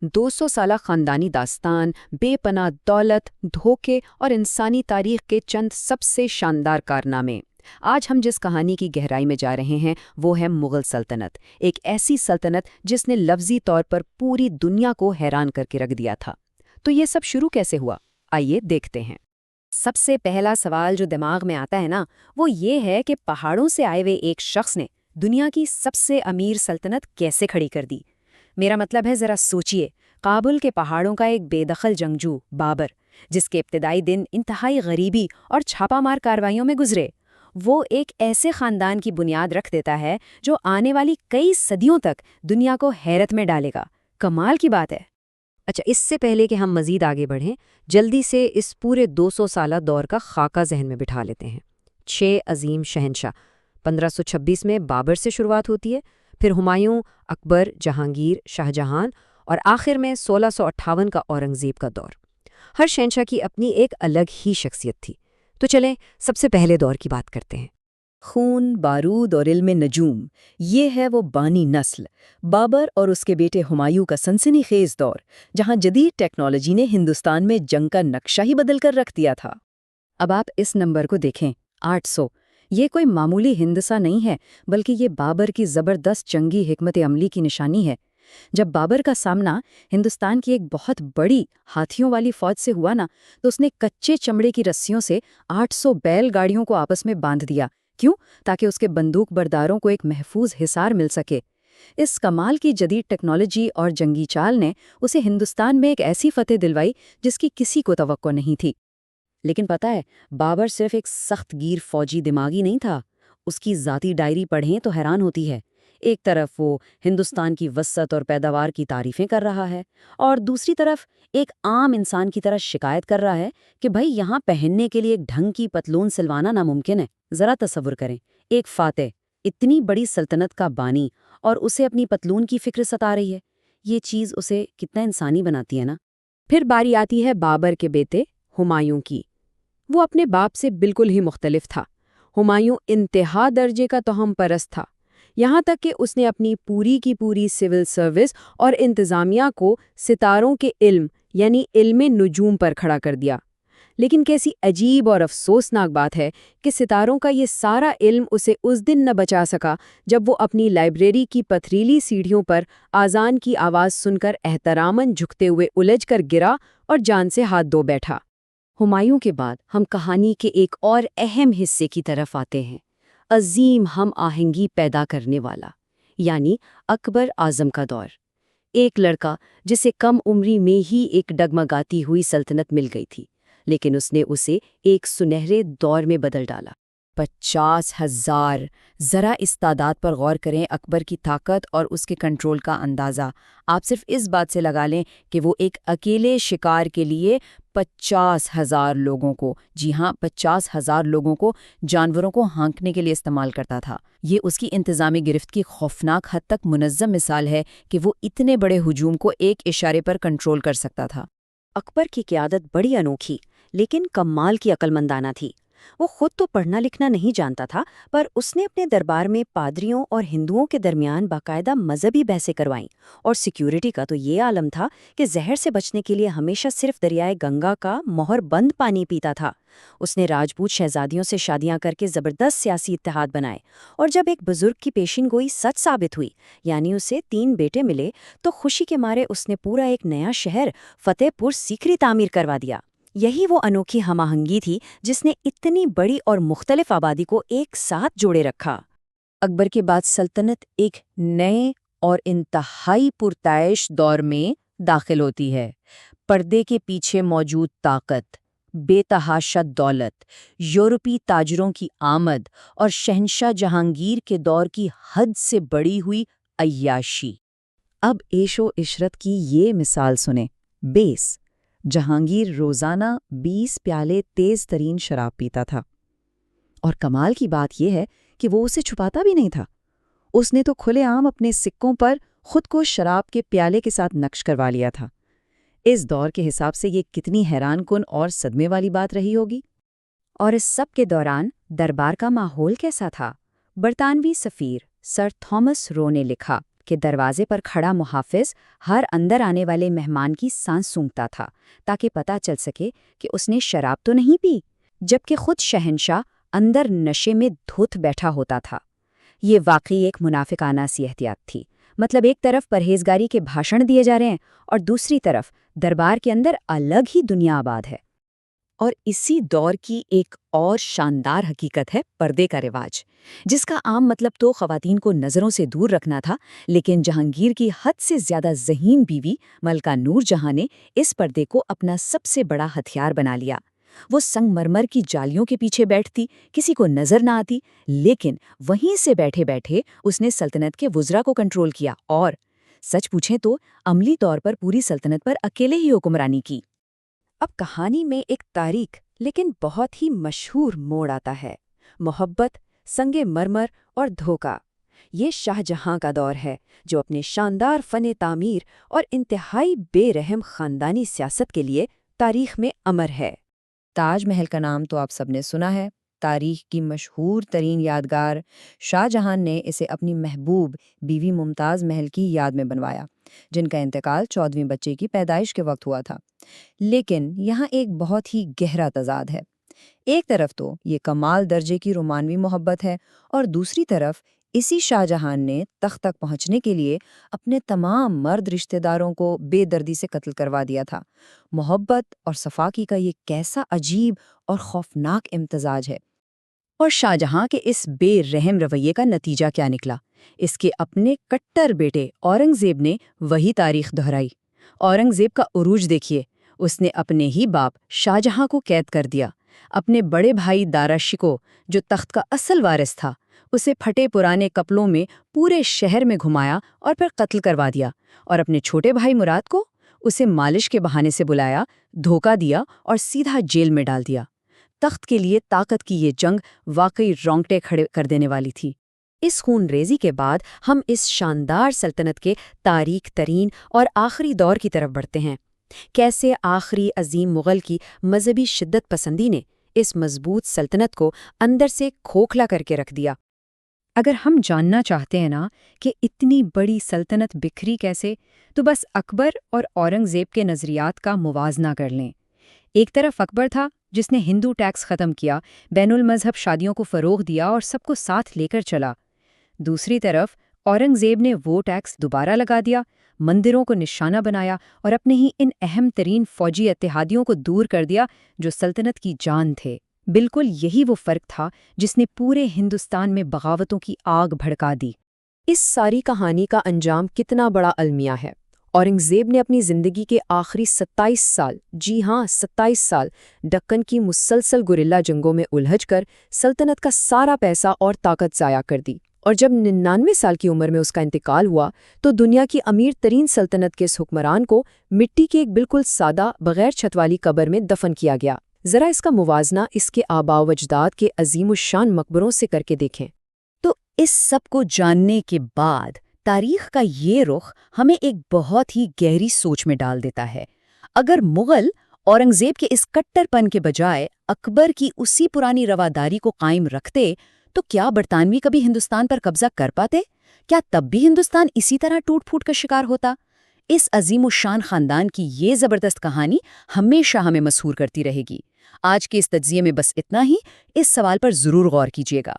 200 साला खानदानी दास्तान, बेपनाह दौलत, धोखे और इंसानी तारीख के चंद सबसे शानदार कारनामे। आज हम जिस कहानी की गहराई में जा रहे हैं वो है मुग़ल सल्तनत, एक ऐसी सल्तनत जिसने लफ्ज़ी तौर पर पूरी दुनिया को हैरान करके रख दिया था। तो ये सब शुरू कैसे हुआ, आइए देखते हैं। सबसे पहला सवाल जो दिमाग में आता है ना, वो ये है कि पहाड़ों से आए हुए एक शख्स ने दुनिया की सबसे अमीर सल्तनत कैसे खड़ी कर दी। मेरा मतलब है, ज़रा सोचिए, काबुल के पहाड़ों का एक बेदखल जंगजू बाबर, जिसके इब्तिदाई दिन इंतहाई गरीबी और छापामार कार्रवाइयों में गुजरे, वो एक ऐसे ख़ानदान की बुनियाद रख देता है जो आने वाली कई सदियों तक दुनिया को हैरत में डालेगा। कमाल की बात है। अच्छा, इससे पहले कि हम मज़ीद आगे बढ़ें, जल्दी से इस पूरे 200 साला दौर का खाका जहन में बिठा लेते हैं। 6 अजीम शहंशाह। 1526 में बाबर से शुरुआत होती है, फिर हुमायूं, अकबर, जहांगीर, शाहजहां और आखिर में 1658 का औरंगज़ेब का दौर। हर शहंशाह की अपनी एक अलग ही शख्सियत थी। तो चलें सबसे पहले दौर की बात करते हैं। खून, बारूद और इल्म नजूम, ये है वो बानी नस्ल, बाबर और उसके बेटे हुमायूं का सनसनीखेज दौर, जहां जदीद टेक्नोलॉजी ने हिंदुस्तान में जंग का नक्शा ही बदल कर रख दिया था। अब आप इस नंबर को देखें, 800। ये कोई मामूली हिंदसा नहीं है, बल्कि ये बाबर की ज़बरदस्त जंगी हिकमत अमली की निशानी है। जब बाबर का सामना हिंदुस्तान की एक बहुत बड़ी हाथियों वाली फौज से हुआ ना, तो उसने कच्चे चमड़े की रस्सियों से 800 बैलगाड़ियों को आपस में बांध दिया। क्यों? ताकि उसके बंदूक बरदारों को एक महफूज हिसार मिल सके। इस कमाल की जदीद टेक्नोलॉजी और जंगी चाल ने उसे हिंदुस्तान में एक ऐसी फतेह दिलवाई जिसकी किसी को तवक्को नहीं थी। लेकिन पता है, बाबर सिर्फ एक सख्त गीर फौजी दिमागी नहीं था। उसकी ज़ाती डायरी पढ़ें तो हैरान होती है। एक तरफ वो हिंदुस्तान की वसअत और पैदावार की तारीफ़ें कर रहा है, और दूसरी तरफ एक आम इंसान की तरह शिकायत कर रहा है कि भाई, यहाँ पहनने के लिए एक ढंग की पतलून सिलवाना नामुमकिन है। ज़रा तसव्वुर करें, एक फातेह, इतनी बड़ी सल्तनत का बानी, और उसे अपनी पतलून की फिक्र सता रही है। ये चीज़ उसे कितना इंसानी बनाती है ना। फिर बारी आती है बाबर के बेटे हुमायूं की। वो अपने बाप से बिल्कुल ही मुख्तलिफ था। हुमायूं इंतहा दर्जे का तोहम परस्त था, यहाँ तक कि उसने अपनी पूरी की पूरी सिविल सर्विस और इंतज़ामिया को सितारों के इल्म यानी इल्मे नुजूम पर खड़ा कर दिया। लेकिन कैसी अजीब और अफसोसनाक बात है कि सितारों का ये सारा इल्म उसे उस दिन न बचा सका जब वो अपनी लाइब्रेरी की पथरीली सीढ़ियों पर आज़ान की आवाज़ सुनकर एहतरामन झुकते हुए उलझ कर गिरा और जान से हाथ धो बैठा। हुमायूं के बाद हम कहानी के एक और अहम हिस्से की तरफ आते हैं, अजीम हम आहंगी पैदा करने वाला, यानी अकबर आज़म का दौर। एक लड़का जिसे कम उम्री में ही एक डगमगाती हुई सल्तनत मिल गई थी, लेकिन उसने उसे एक सुनहरे दौर में बदल डाला। 50,000। ज़रा इस तादाद पर गौर करें, अकबर की ताकत और उसके कंट्रोल का अंदाज़ा आप सिर्फ इस बात से लगा लें कि वो एक अकेले शिकार के लिए 50,000 लोगों को, जी हाँ, 50,000 लोगों को जानवरों को हाँकने के लिए इस्तेमाल करता था। ये उसकी इंतज़ामी गिरफ्त की खौफनाक हद तक मुनज़्ज़म मिसाल है कि वो इतने बड़े हुजूम को एक इशारे पर कंट्रोल कर सकता था। अकबर की क़यादत बड़ी अनोखी लेकिन कमाल की अक्लमंदाना थी। वो खुद तो पढ़ना लिखना नहीं जानता था, पर उसने अपने दरबार में पादरियों और हिंदुओं के दरमियान बाकायदा मजहबी बहसें करवाईं, और सिक्योरिटी का तो ये आलम था कि जहर से बचने के लिए हमेशा सिर्फ दरियाए गंगा का मोहर बंद पानी पीता था। उसने राजपूत शहजादियों से शादियां करके ज़बरदस्त सियासी इत्तेहाद बनाए, और जब एक बुजुर्ग की पेशिनगोई सच साबित हुई, यानी उसे 3 बेटे मिले, तो खुशी के मारे उसने पूरा एक नया शहर फतेहपुर सीकरी तामीर करवा दिया। यही वो अनोखी हमाहंगी थी जिसने इतनी बड़ी और मुख्तलिफ आबादी को एक साथ जोड़े रखा। अकबर के बाद सल्तनत एक नए और इंतहाई पुरताइश दौर में दाखिल होती है। पर्दे के पीछे मौजूद ताकत, बेतहाशा दौलत, यूरोपी ताजरों की आमद और शहंशाह जहांगीर के दौर की हद से बड़ी हुई अय्याशी। अब ऐशो इशरत की ये मिसाल सुने। बेस जहांगीर रोज़ाना 20 प्याले तेज़ तरीन शराब पीता था, और कमाल की बात यह है कि वो उसे छुपाता भी नहीं था। उसने तो खुलेआम अपने सिक्कों पर खुद को शराब के प्याले के साथ नक्श करवा लिया था। इस दौर के हिसाब से ये कितनी हैरानकुन और सदमे वाली बात रही होगी। और इस सब के दौरान दरबार का माहौल कैसा था? बरतानवी सफ़ीर सर थॉमस रो ने लिखा کہ دروازے پر کھڑا محافظ ہر اندر آنے والے مہمان کی سانس سونگھتا تھا تاکہ پتہ چل سکے کہ اس نے شراب تو نہیں پی، جبکہ خود شہنشاہ اندر نشے میں دھت بیٹھا ہوتا تھا۔ یہ واقعی ایک منافقانہ سی احتیاط تھی، مطلب ایک طرف پرہیزگاری کے بھاشن دیے جا رہے ہیں اور دوسری طرف دربار کے اندر الگ ہی دنیا آباد ہے۔ اور اسی دور کی ایک اور شاندار حقیقت ہے پردے کا رواج، جس کا عام مطلب تو خواتین کو نظروں سے دور رکھنا تھا، لیکن جہانگیر کی حد سے زیادہ ذہین بیوی ملکہ نور جہاں نے اس پردے کو اپنا سب سے بڑا ہتھیار بنا لیا۔ وہ سنگ مرمر کی جالیوں کے پیچھے بیٹھتی، کسی کو نظر نہ آتی، لیکن وہیں سے بیٹھے بیٹھے اس نے سلطنت کے وزراء کو کنٹرول کیا اور سچ پوچھیں تو عملی طور پر پوری سلطنت پر اکیلے ہی حکمرانی کی۔ اب کہانی میں ایک تاریک لیکن بہت ہی مشہور موڑ آتا ہے، محبت، سنگ مرمر اور دھوکہ۔ یہ شاہ جہاں کا دور ہے جو اپنے شاندار فن تعمیر اور انتہائی بے رحم خاندانی سیاست کے لیے تاریخ میں امر ہے۔ تاج محل کا نام تو آپ سب نے سنا ہے، تاریخ کی مشہور ترین یادگار۔ شاہ جہاں نے اسے اپنی محبوب بیوی ممتاز محل کی یاد میں بنوایا، جن کا انتقال 14ویں بچے کی پیدائش کے وقت ہوا تھا۔ لیکن یہاں ایک بہت ہی گہرا تضاد ہے۔ ایک طرف تو یہ کمال درجے کی رومانوی محبت ہے اور دوسری طرف اسی شاہ جہاں نے تخت تک پہنچنے کے لیے اپنے تمام مرد رشتہ داروں کو بے دردی سے قتل کروا دیا تھا۔ محبت اور صفاقی کا یہ کیسا عجیب اور خوفناک امتزاج ہے۔ اور شاہ جہاں کے اس بے رحم رویے کا نتیجہ کیا نکلا؟ اس کے اپنے کٹر بیٹے اورنگزیب نے وہی تاریخ دہرائی۔ اورنگزیب کا عروج دیکھیے، اس نے اپنے ہی باپ شاہ جہاں کو قید کر دیا، اپنے بڑے بھائی دارا شکو جو تخت کا اصل وارث تھا اسے پھٹے پرانے کپڑوں میں پورے شہر میں گھمایا اور پھر قتل کروا دیا، اور اپنے چھوٹے بھائی مراد کو اسے مالش کے بہانے سے بلایا، دھوکہ دیا اور سیدھا جیل میں ڈال دیا۔ تخت کے لیے طاقت کی یہ جنگ واقعی رونگٹے کھڑے کر دینے والی تھی۔ اس خون ریزی کے بعد ہم اس شاندار سلطنت کے تاریک ترین اور آخری دور کی طرف بڑھتے ہیں۔ کیسے آخری عظیم مغل کی مذہبی شدت پسندی نے اس مضبوط سلطنت کو اندر سے کھوکھلا کر کے رکھ دیا۔ اگر ہم جاننا چاہتے ہیں نا کہ اتنی بڑی سلطنت بکھری کیسے، تو بس اکبر اور اورنگزیب کے نظریات کا موازنہ کر لیں۔ ایک طرف اکبر تھا جس نے ہندو ٹیکس ختم کیا، بین المذہب شادیوں کو فروغ دیا اور سب کو ساتھ لے کر چلا۔ دوسری طرف اورنگزیب نے وہ ٹیکس دوبارہ لگا دیا، مندروں کو نشانہ بنایا اور اپنے ہی ان اہم ترین فوجی اتحادیوں کو دور کر دیا جو سلطنت کی جان تھے۔ بالکل یہی وہ فرق تھا جس نے پورے ہندوستان میں بغاوتوں کی آگ بھڑکا دی۔ اس ساری کہانی کا انجام کتنا بڑا المیہ ہے۔ اورنگزیب نے اپنی زندگی کے آخری 27 سال، جی ہاں 27 سال، دکن کی مسلسل گریلا جنگوں میں الجھ کر سلطنت کا سارا پیسہ اور طاقت ضائع کر دی، اور جب 99 سال کی عمر میں اس کا انتقال ہوا تو دنیا کی امیر ترین سلطنت کے اس حکمران کو مٹی کی ایک بالکل سادہ بغیر چھت والی قبر میں دفن کیا گیا۔ ذرا اس کا موازنہ اس کے آباء و اجداد کے عظیم الشان مقبروں سے کر کے دیکھیں۔ تو اس سب کو جاننے کے بعد تاریخ کا یہ رخ ہمیں ایک بہت ہی گہری سوچ میں ڈال دیتا ہے۔ اگر مغل اورنگزیب کے اس کٹر پن کے بجائے اکبر کی اسی پرانی رواداری کو قائم رکھتے تو کیا برطانوی کبھی ہندوستان پر قبضہ کر پاتے؟ کیا تب بھی ہندوستان اسی طرح ٹوٹ پھوٹ کا شکار ہوتا؟ اس عظیم الشان خاندان کی یہ زبردست کہانی ہمیشہ ہمیں مسحور کرتی رہے گی۔ آج کے اس تجزیے میں بس اتنا ہی۔ اس سوال پر ضرور غور کیجیے گا۔